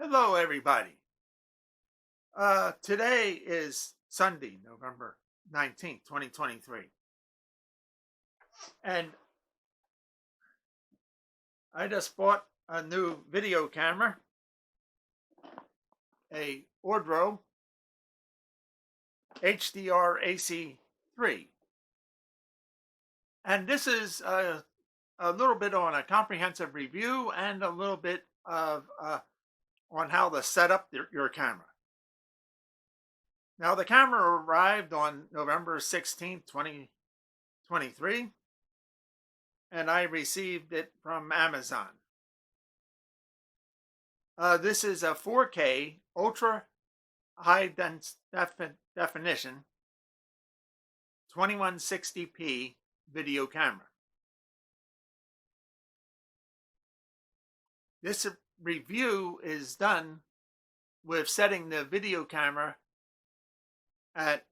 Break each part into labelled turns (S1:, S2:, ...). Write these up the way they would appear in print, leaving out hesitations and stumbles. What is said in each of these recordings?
S1: Hello, everybody. Today is Sunday, November 19th, 2023. And I just bought a new video camera, a ORDRO HDR AC3. And this is a little bit on a comprehensive review and a little bit of on how to set up your camera. Now, the camera arrived on November 16th, 2023, and I received it from Amazon. This is a 4K ultra high definition 2160p video camera. This review is done with setting the video camera at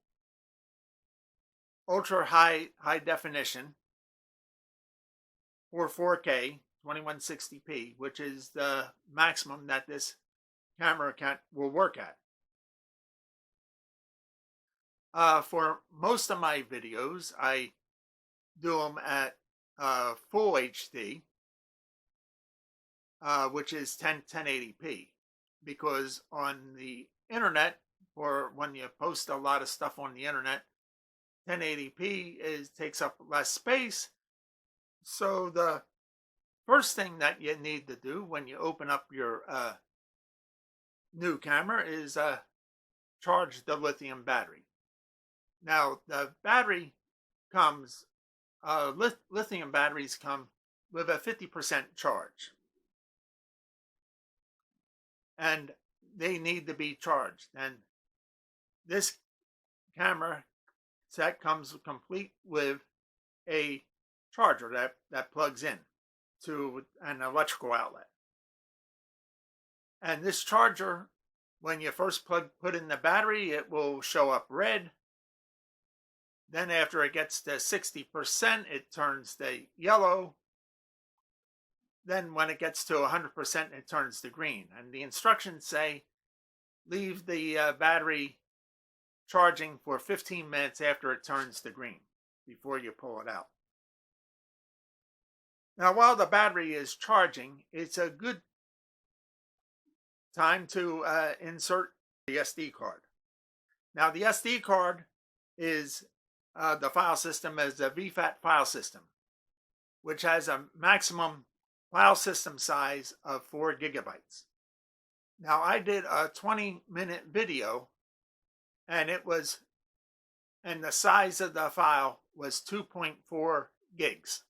S1: ultra high definition or 4K 2160p, which is the maximum that this camera will work at. For most of my videos, I do them at full HD, which is 1080p, because on the internet, or when you post a lot of stuff on the internet, 1080p takes up less space. So the first thing that you need to do when you open up your new camera is charge the lithium battery. Now, the battery comes, lithium batteries come with a 50% charge, and they need to be charged. And this camera set comes complete with a charger that plugs in to an electrical outlet. And this charger, when you first put in the battery, it will show up red. Then after it gets to 60%, it turns to yellow. Then when it gets to 100%, it turns to green. And the instructions say, leave the battery charging for 15 minutes after it turns to green before you pull it out. Now, while the battery is charging, it's a good time to insert the SD card. Now, the SD card is the file system is a VFAT file system, which has a maximum file system size of 4 gigabytes. Now, I did a 20-minute video, and the size of the file was 2.4 gigs.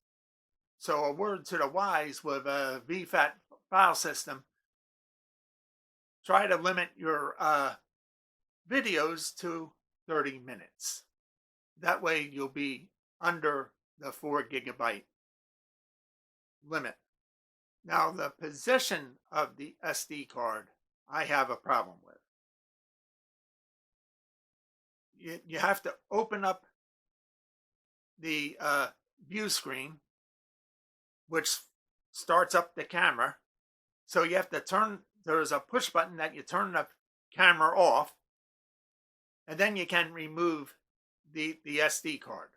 S1: So a word to the wise with a VFAT file system, try to limit your videos to 30 minutes. That way you'll be under the 4 gigabyte limit. Now, the position of the SD card, I have a problem with. You have to open up the view screen, which starts up the camera. So you have to there's a push button that you turn the camera off, and then you can remove the SD card.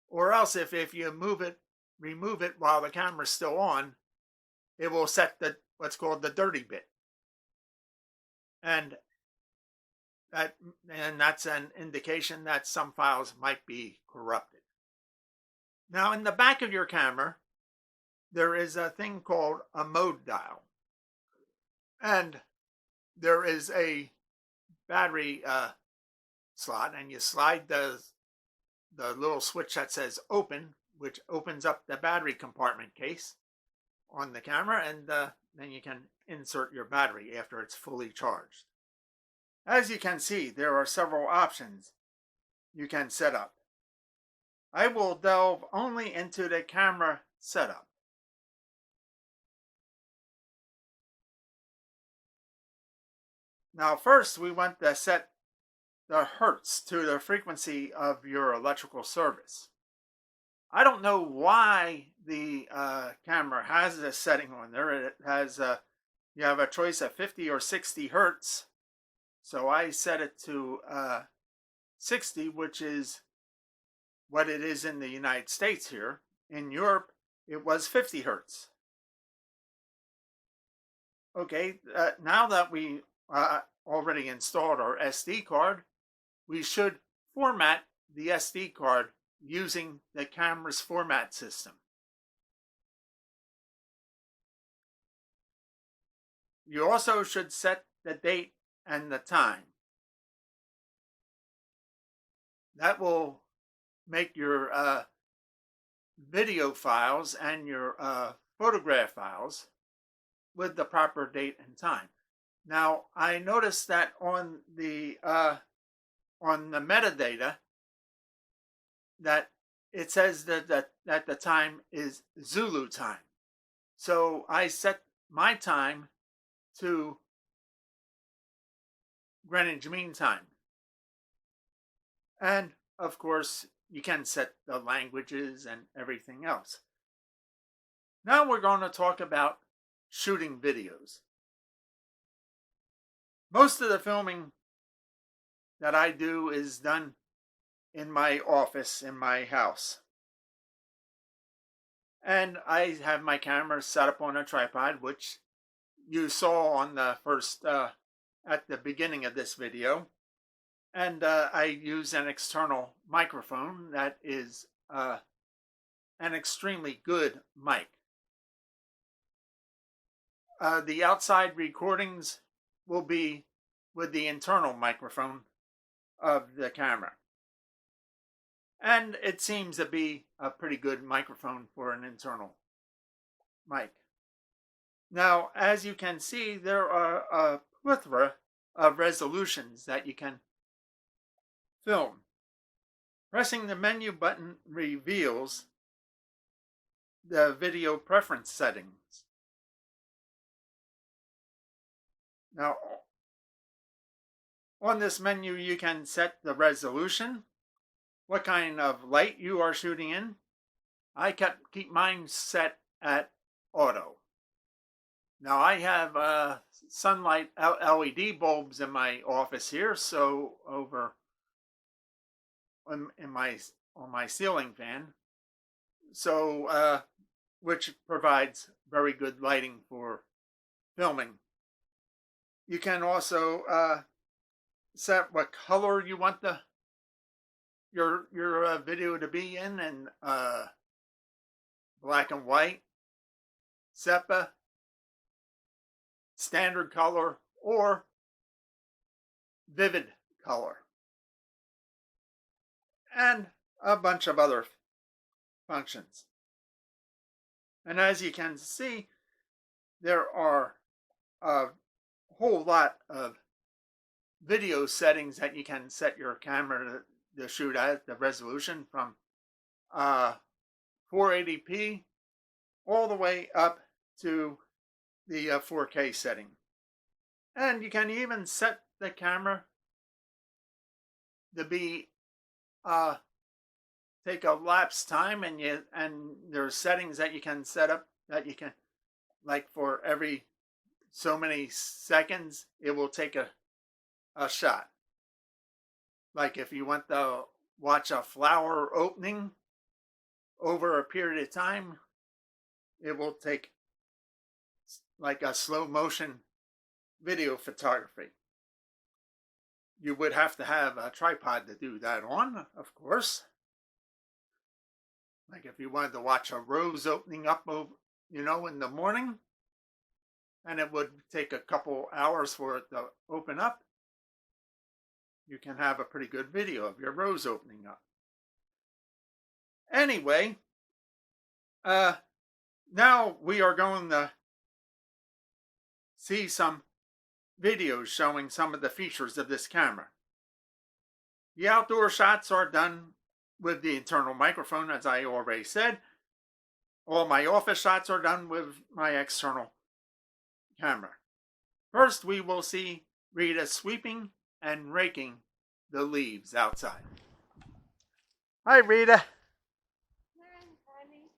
S1: Or else if you remove it while the camera's still on, it will set what's called the dirty bit. And that's an indication that some files might be corrupted. Now, in the back of your camera, there is a thing called a mode dial. And there is a battery slot, and you slide the little switch that says open, which opens up the battery compartment case on the camera, and then you can insert your battery after it's fully charged. As you can see, there are several options you can set up. I will delve only into the camera setup. Now, first we want to set the hertz to the frequency of your electrical service. I don't know why the camera has this setting on there. It has You have a choice of 50 or 60 hertz. So I set it to 60, which is what it is in the United States here. In Europe, it was 50 hertz. Okay, now that we already installed our SD card, we should format the SD card using the camera's format system. You also should set the date and the time. That will make your video files and your photograph files with the proper date and time. Now, I noticed that on the metadata that it says that the time is Zulu time. So I set my time to Greenwich Mean Time. And of course, you can set the languages and everything else. Now we're going to talk about shooting videos. Most of the filming that I do is done in my office, in my house. And I have my camera set up on a tripod, which you saw on the first, at the beginning of this video. And I use an external microphone that is an extremely good mic. The outside recordings will be with the internal microphone of the camera. And it seems to be a pretty good microphone for an internal mic. Now, as you can see, there are a plethora of resolutions that you can film. Pressing the menu button reveals the video preference settings. Now, on this menu, you can set the resolution, what kind of light you are shooting in. I keep mine set at auto. Now, I have sunlight LED bulbs in my office here, so over on my ceiling fan, so which provides very good lighting for filming. You can also set what color you want your video to be in, and black and white, sepia, standard color, or vivid color, and a bunch of other functions. And as you can see, there are a whole lot of video settings that you can set your camera to shoot at, the resolution from 480p all the way up to the 4K setting. And you can even set the camera to be take a lapse time, and there's settings that you can set up that you can, like, for every so many seconds it will take a shot. Like if you want to watch a flower opening over a period of time, it will take like a slow motion video photography. You would have to have a tripod to do that on, of course. Like if you wanted to watch a rose opening up, in the morning, and it would take a couple hours for it to open up, you can have a pretty good video of your rose opening up. Anyway, now we are going to see some videos showing some of the features of this camera. The outdoor shots are done with the internal microphone, as I already said. All my office shots are done with my external camera. First, we will see Rita sweeping and raking the leaves outside. Hi, Rita.
S2: Hi, honey.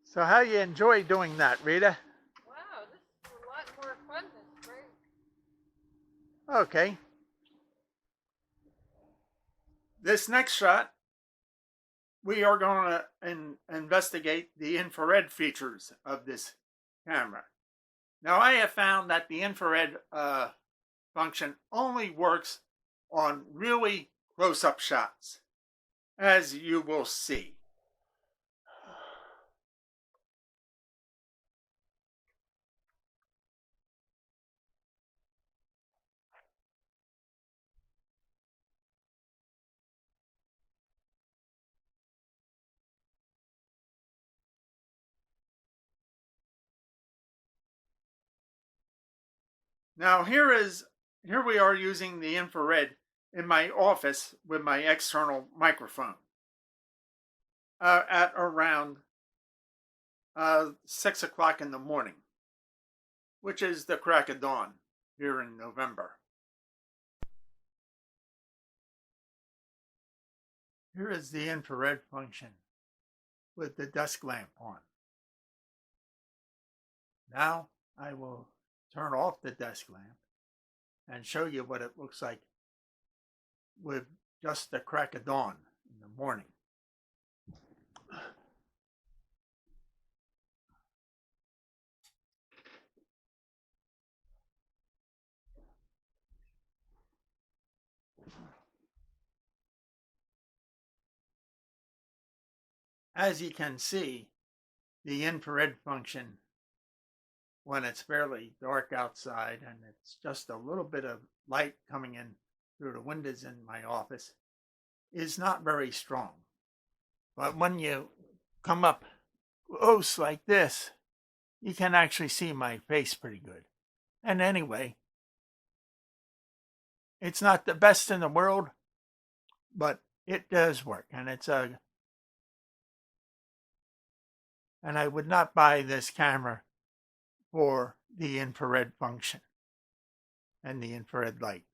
S1: So how you enjoy doing that, Rita?
S2: Wow, this is a lot more fun than spring.
S1: Okay. This next shot, we are going to investigate the infrared features of this camera. Now, I have found that the infrared function only works on really close-up shots, as you will see. Now here we are using the infrared in my office with my external microphone at around 6 o'clock in the morning, which is the crack of dawn here in November. Here is the infrared function with the desk lamp on. Now I will turn off the desk lamp and show you what it looks like with just the crack of dawn in the morning. As you can see, the infrared function, when it's fairly dark outside and it's just a little bit of light coming in through the windows in my office, is not very strong. But when you come up close like this, you can actually see my face pretty good. And anyway, it's not the best in the world, but it does work. And I would not buy this camera for the infrared function and the infrared light.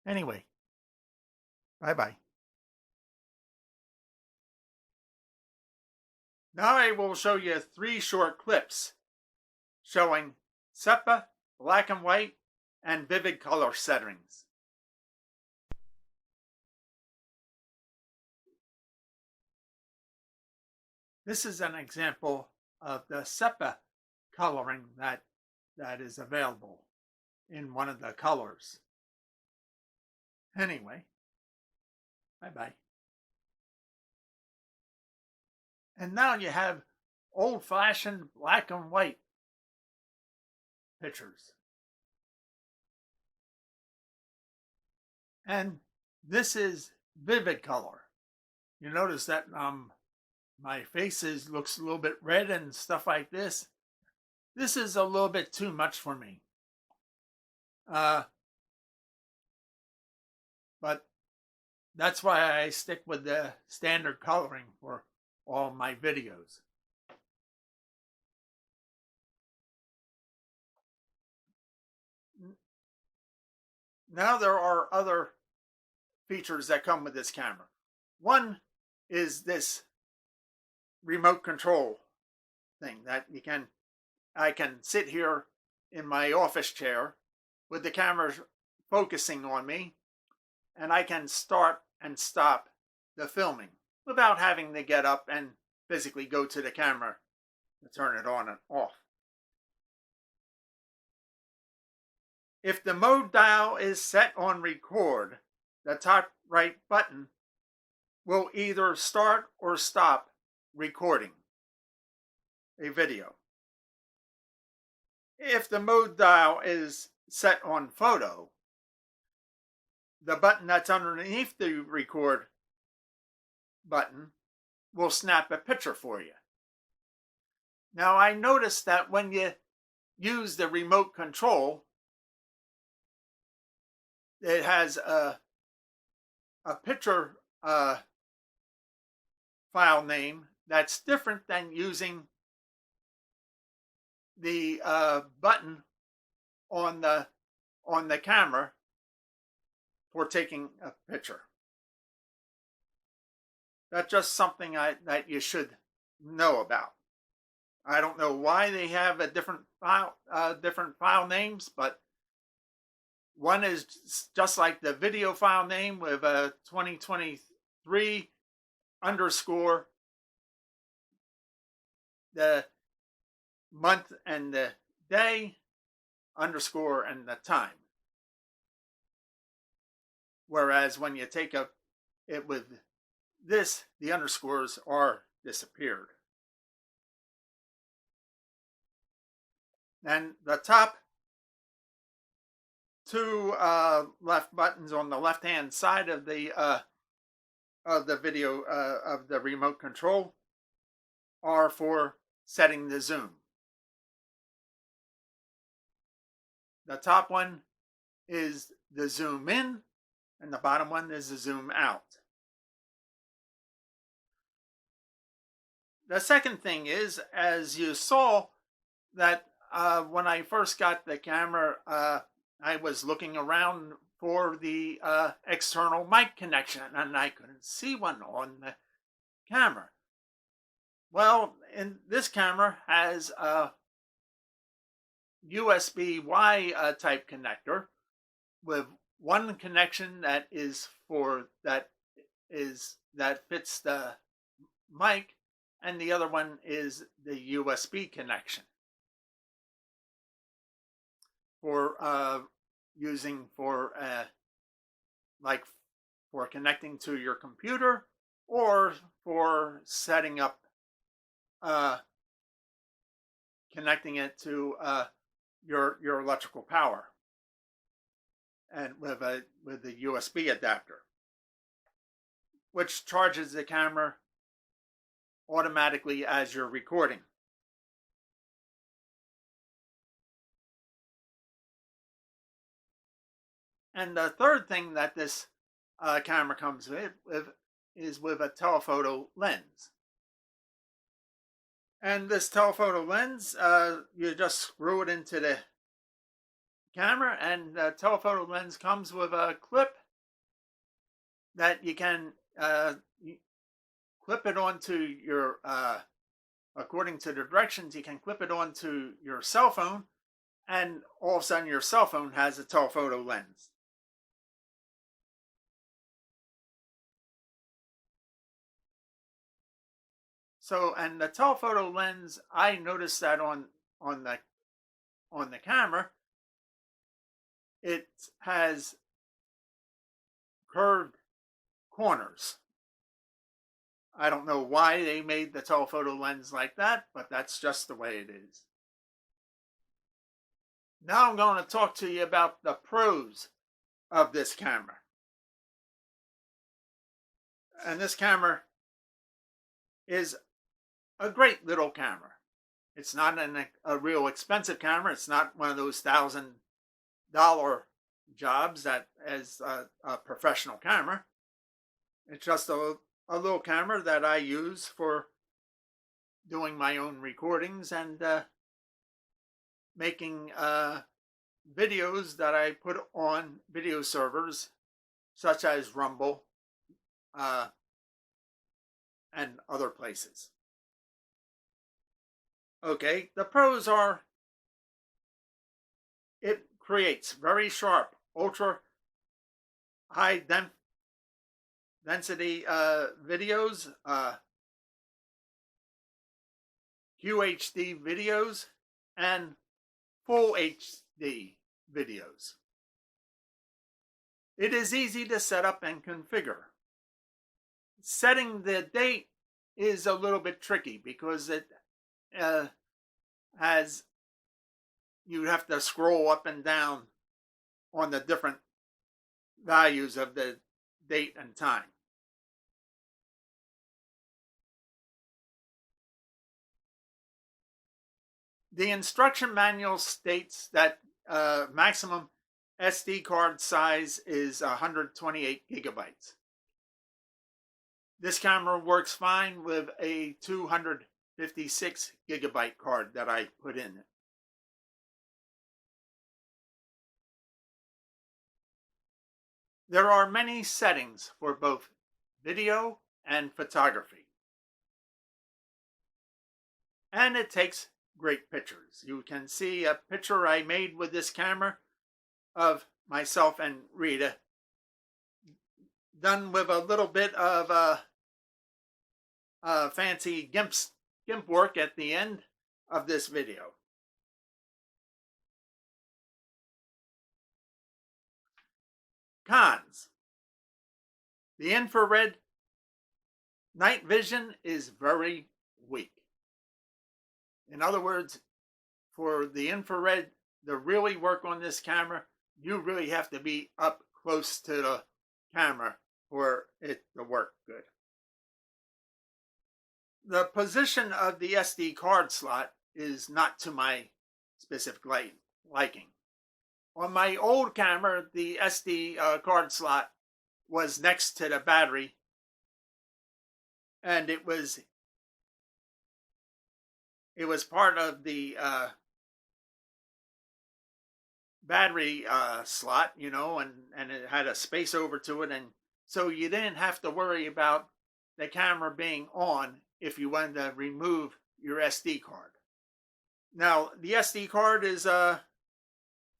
S1: Anyway, bye-bye. Now I will show you 3 short clips showing sepia, black and white, and vivid color settings. This is an example of the sepia coloring that is available in one of the colors. Anyway, bye-bye. And now you have old-fashioned black and white pictures. And this is vivid color. You notice that my face looks a little bit red and stuff like this. This is a little bit too much for me. But that's why I stick with the standard coloring for all my videos. Now there are other features that come with this camera. One is this remote control thing that I can sit here in my office chair with the camera focusing on me, and I can start and stop the filming without having to get up and physically go to the camera to turn it on and off. If the mode dial is set on record, the top right button will either start or stop recording a video. If the mode dial is set on photo, the button that's underneath the record button will snap a picture for you. Now I noticed that when you use the remote control, it has a picture file name that's different than using the button on the camera for taking a picture. That's just something that you should know about. I don't know why they have a different file names, but one is just like the video file name with a 2023 underscore the month and the day underscore and the time. Whereas when you take it with this, the underscores are disappeared. And the top two left buttons on the left hand side of the video of the remote control are for setting the zoom. The top one is the zoom in and the bottom one is the zoom out. The second thing is, as you saw, that when I first got the camera, I was looking around for the external mic connection and I couldn't see one on the camera. Well, this camera has a USB-Y type connector with one connection that fits the mic, and the other one is the USB connection for using for like for connecting to your computer or for setting up connecting it to your electrical power, and with the USB adapter, which charges the camera automatically as you're recording. And the third thing that this camera comes with is with a telephoto lens. And this telephoto lens, you just screw it into the camera, and the telephoto lens comes with a clip that you can clip it onto your, according to the directions, you can clip it onto your cell phone, and all of a sudden your cell phone has a telephoto lens. So, and the telephoto lens, I noticed that on the camera, it has curved corners. I don't know why they made the telephoto lens like that, but that's just the way it is. Now I'm going to talk to you about the pros of this camera. And this camera is a great little camera. It's not a real expensive camera. It's not one of those $1,000 jobs that is a professional camera. It's just a little camera that I use for doing my own recordings and making videos that I put on video servers such as Rumble and other places. Okay, the pros are it creates very sharp, ultra high density videos, QHD videos, and full HD videos. It is easy to set up and configure. Setting the date is a little bit tricky because it you have to scroll up and down on the different values of the date and time. The instruction manual states that maximum SD card size is 128 gigabytes. This camera works fine with a 256 gigabyte card that I put in it. There are many settings for both video and photography, and it takes great pictures. You can see a picture I made with this camera of myself and Rita, done with a little bit of fancy GIMP work at the end of this video. Cons. The infrared night vision is very weak. In other words, for the infrared to really work on this camera, you really have to be up close to the camera for it to work good. The position of the SD card slot is not to my specific liking. On my old camera, the SD card slot was next to the battery, and it was part of the battery slot, you know, and it had a space over to it, and so you didn't have to worry about the camera being on if you wanted to remove your SD card. Now, the SD card is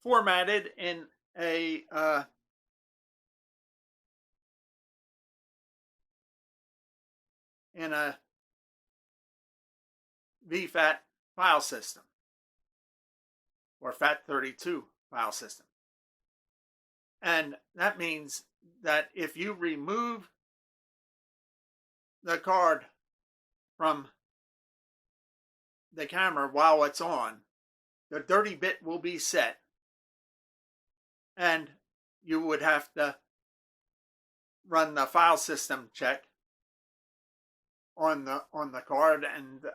S1: formatted in a VFAT file system, or FAT32 file system. And that means that if you remove the card from the camera while it's on, the dirty bit will be set, and you would have to run the file system check on the card and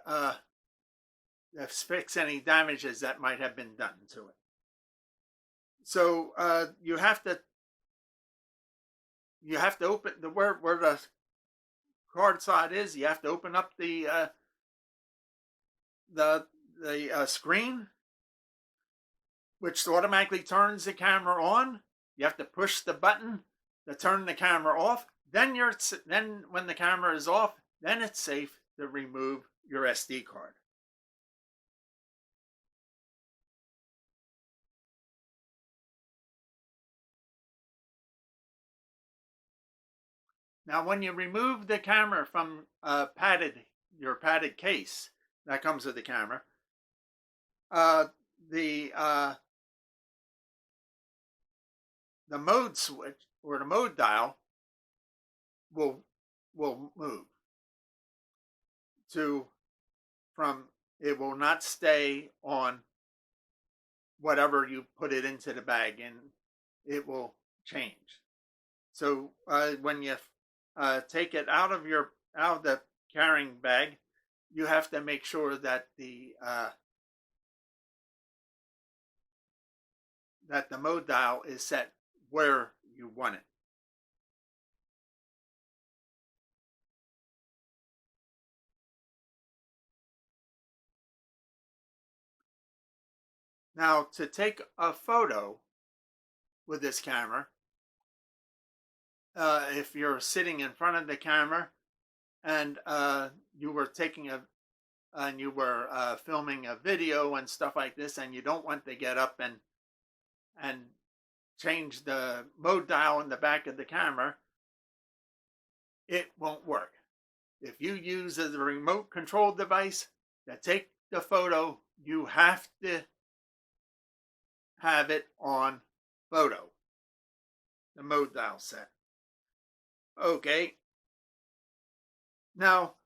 S1: fix any damages that might have been done to it. So you have to open the where the card slot is. You have to open up the screen, which automatically turns the camera on. You have to push the button to turn the camera off. Then when the camera is off, then it's safe to remove your SD card. Now, when you remove the camera from your padded case that comes with the camera, the mode switch or the mode dial will move it will not stay on whatever you put it into the bag, and it will change. So when you take it out of the carrying bag, you have to make sure that the mode dial is set where you want it. Now, to take a photo with this camera, if you're sitting in front of the camera and you were filming a video and stuff like this, and you don't want to get up and change the mode dial in the back of the camera, it won't work. If you use a remote control device to take the photo, you have to have it on photo, the mode dial set. Okay. Now,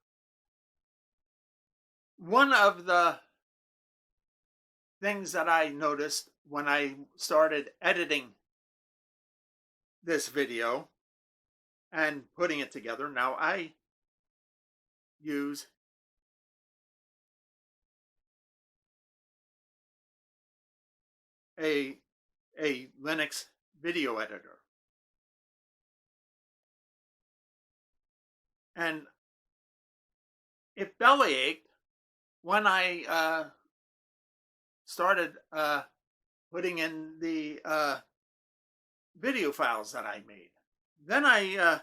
S1: one of the things that I noticed when I started editing this video and putting it together, now I use a Linux video editor. And it bellyached when I started putting in the video files that I made. Then I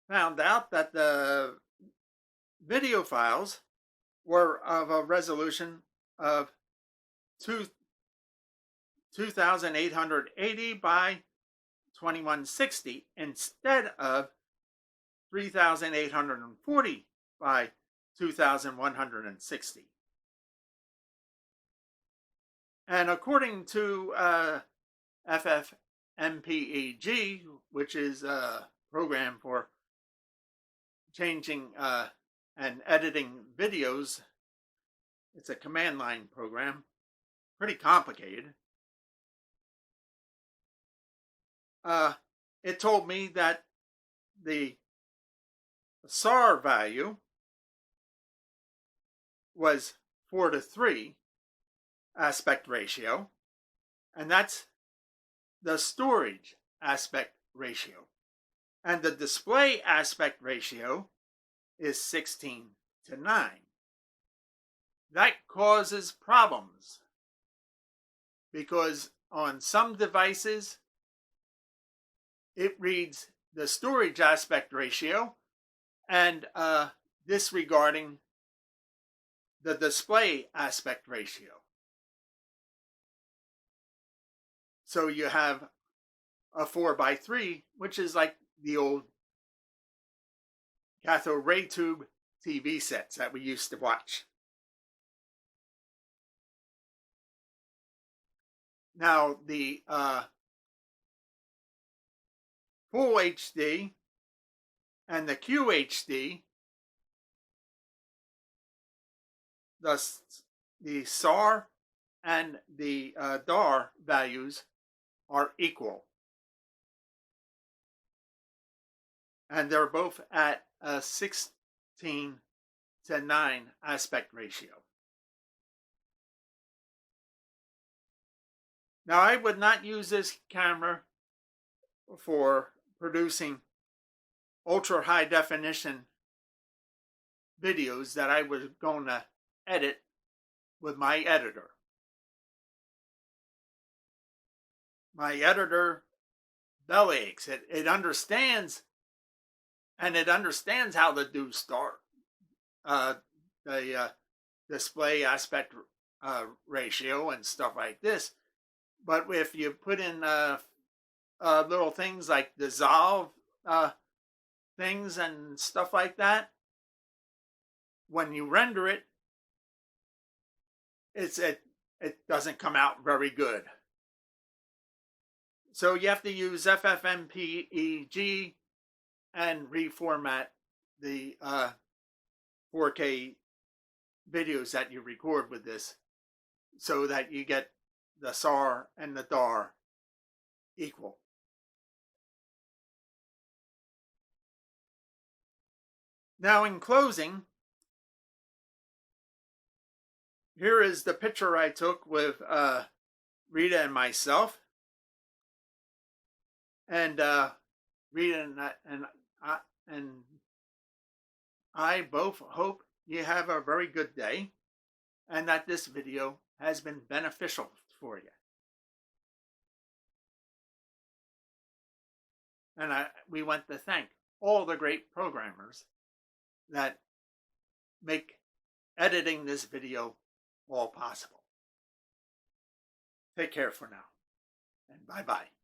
S1: found out that the video files were of a resolution of 2880 by 2160 instead of 3840 by 2160. And according to FFmpeg, which is a program for changing and editing videos, it's a command line program, pretty complicated. It told me that the SAR value was 4:3 aspect ratio, and that's the storage aspect ratio. And the display aspect ratio is 16:9. That causes problems because on some devices it reads the storage aspect ratio and disregarding the display aspect ratio. So you have a 4:3, which is like the old cathode ray tube TV sets that we used to watch. Now the Full HD and the QHD, the SAR and the DAR values are equal. And they're both at a 16:9 aspect ratio. Now, I would not use this camera for producing ultra high definition videos that I was going to edit with my editor. My editor bellyaches. It understands, and it understands how to do the display aspect ratio and stuff like this. But if you put in little things like dissolve things and stuff like that, when you render it, it doesn't come out very good. So you have to use FFmpeg and reformat the 4K videos that you record with this so that you get the SAR and the DAR equal. Now, in closing, here is the picture I took with Rita and myself. And Rita and I both hope you have a very good day and that this video has been beneficial for you. And we want to thank all the great programmers that make editing this video all possible. Take care for now, and bye-bye.